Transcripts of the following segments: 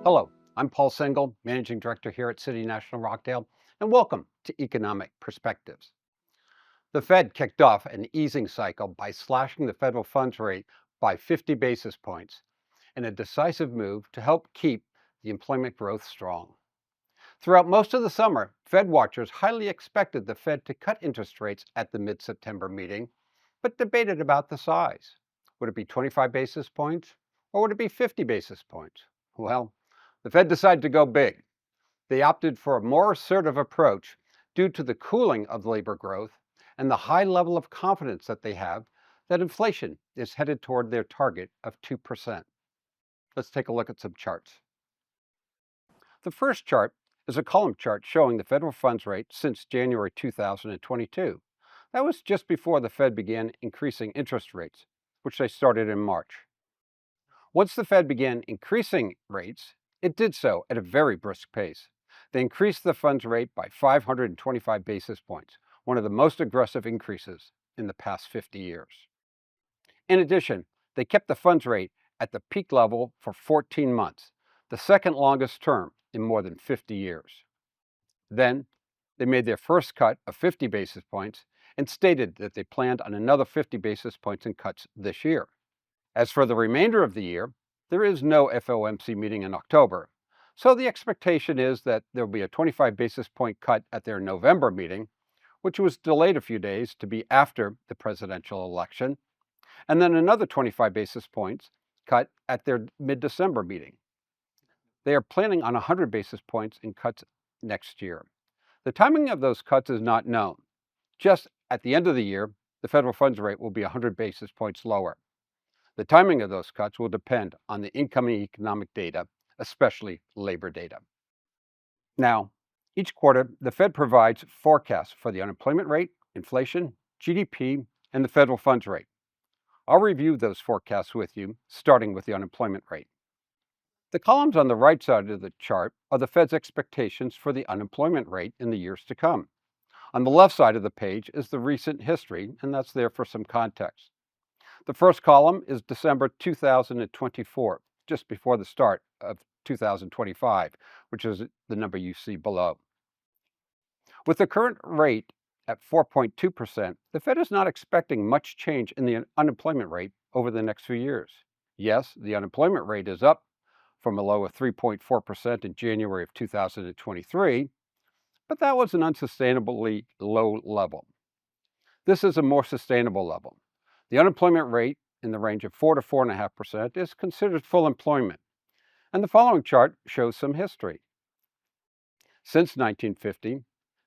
Hello, I'm Paul Sengel, Managing Director here at City National Rochdale, and welcome to Economic Perspectives. The Fed kicked off an easing cycle by slashing the federal funds rate by 50 basis points in a decisive move to help keep the employment growth strong. Throughout most of the summer, Fed watchers highly expected the Fed to cut interest rates at the mid-September meeting, but debated about the size. Would it be 25 basis points or would it be 50 basis points? Well, the Fed decided to go big. They opted for a more assertive approach due to the cooling of labor growth and the high level of confidence that they have that inflation is headed toward their target of 2%. Let's take a look at some charts. The first chart is a column chart showing the federal funds rate since January 2022. That was just before the Fed began increasing interest rates, which they started in March. Once the Fed began increasing rates, it did so at a very brisk pace. They increased the funds rate by 525 basis points, one of the most aggressive increases in the past 50 years. In addition, they kept the funds rate at the peak level for 14 months, the second longest term in more than 50 years. Then, they made their first cut of 50 basis points and stated that they planned on another 50 basis points in cuts this year. As for the remainder of the year, there is no FOMC meeting in October, so the expectation is that there will be a 25 basis point cut at their November meeting, which was delayed a few days to be after the presidential election, and then another 25 basis points cut at their mid-December meeting. They are planning on 100 basis points in cuts next year. The timing of those cuts is not known. Just at the end of the year, the federal funds rate will be 100 basis points lower. The timing of those cuts will depend on the incoming economic data, especially labor data. Now, each quarter, the Fed provides forecasts for the unemployment rate, inflation, GDP, and the federal funds rate. I'll review those forecasts with you, starting with the unemployment rate. The columns on the right side of the chart are the Fed's expectations for the unemployment rate in the years to come. On the left side of the page is the recent history, and that's there for some context. The first column is December 2024, just before the start of 2025, which is the number you see below. With the current rate at 4.2%, the Fed is not expecting much change in the unemployment rate over the next few years. Yes, the unemployment rate is up from a low of 3.4% in January of 2023, but that was an unsustainably low level. This is a more sustainable level. The unemployment rate in the range of 4 to 4.5% is considered full employment, and the following chart shows some history. Since 1950,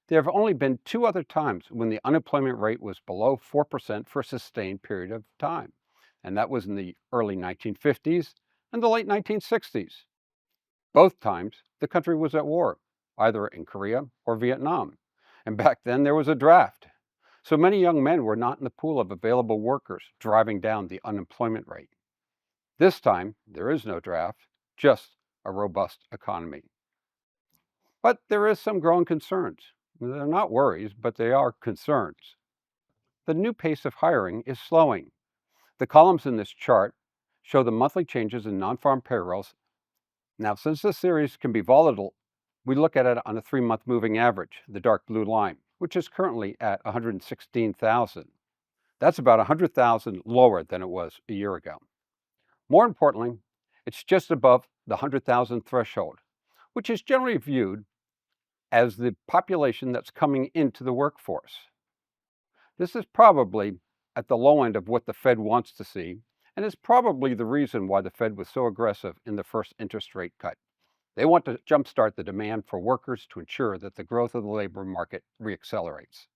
there have only been two other times when the unemployment rate was below 4% for a sustained period of time, and that was in the early 1950s and the late 1960s. Both times, the country was at war, either in Korea or Vietnam, and back then there was a draft. So many young men were not in the pool of available workers, driving down the unemployment rate. This time, there is no draft, just a robust economy. But there is some growing concerns. They're not worries, but they are concerns. The new pace of hiring is slowing. The columns in this chart show the monthly changes in non-farm payrolls. Now, since this series can be volatile, we look at it on a 3-month moving average, the dark blue line, which is currently at 116,000. That's about 100,000 lower than it was a year ago. More importantly, it's just above the 100,000 threshold, which is generally viewed as the population that's coming into the workforce. This is probably at the low end of what the Fed wants to see, and is probably the reason why the Fed was so aggressive in the first interest rate cut. They want to jumpstart the demand for workers to ensure that the growth of the labor market reaccelerates.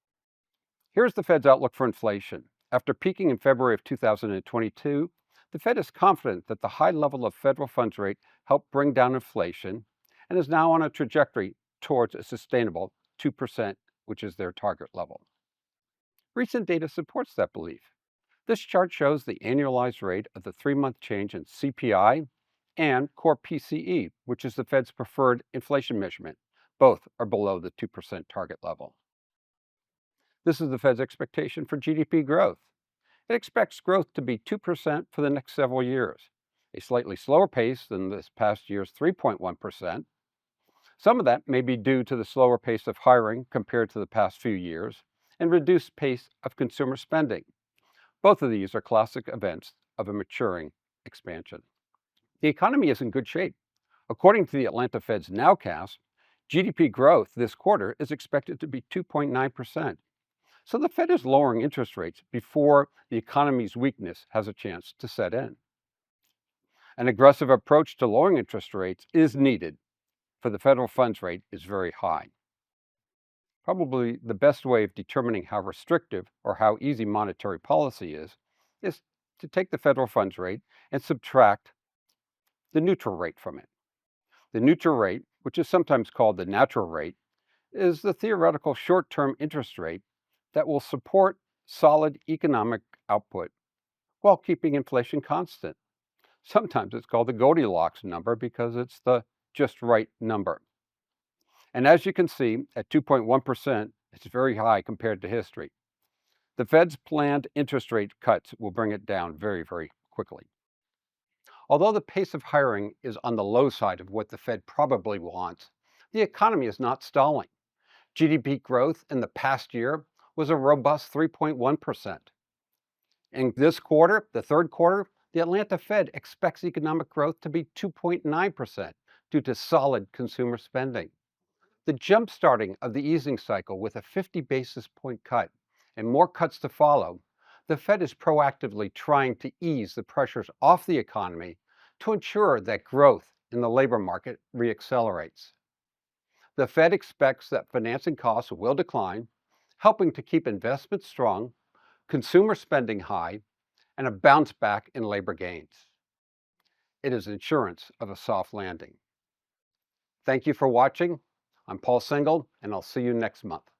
Here's the Fed's outlook for inflation. After peaking in February of 2022, the Fed is confident that the high level of federal funds rate helped bring down inflation and is now on a trajectory towards a sustainable 2%, which is their target level. Recent data supports that belief. This chart shows the annualized rate of the 3-month change in CPI and core PCE, which is the Fed's preferred inflation measurement. Both are below the 2% target level. This is the Fed's expectation for GDP growth. It expects growth to be 2% for the next several years. a slightly slower pace than this past year's 3.1%. Some of that may be due to the slower pace of hiring compared to the past few years and reduced pace of consumer spending. Both of these are classic events of a maturing expansion. The economy is in good shape. According to the Atlanta Fed's nowcast, GDP growth this quarter is expected to be 2.9%. So the Fed is lowering interest rates before the economy's weakness has a chance to set in. An aggressive approach to lowering interest rates is needed, for the federal funds rate is very high. Probably the best way of determining how restrictive or how easy monetary policy is to take the federal funds rate and subtract the neutral rate from it. The neutral rate, which is sometimes called the natural rate, is the theoretical short-term interest rate that will support solid economic output while keeping inflation constant. Sometimes it's called the Goldilocks number because it's the just right number. And as you can see, at 2.1%, it's very high compared to history. The Fed's planned interest rate cuts will bring it down very, very quickly. Although the pace of hiring is on the low side of what the Fed probably wants, the economy is not stalling. GDP growth in the past year was a robust 3.1%. In this quarter, the third quarter, the Atlanta Fed expects economic growth to be 2.9% due to solid consumer spending. The jump-starting of the easing cycle with a 50 basis point cut and more cuts to follow, the Fed is proactively trying to ease the pressures off the economy to ensure that growth in the labor market reaccelerates. The Fed expects that financing costs will decline, helping to keep investment strong, consumer spending high, and a bounce back in labor gains. It is insurance of a soft landing. Thank you for watching. I'm Paul Single, and I'll see you next month.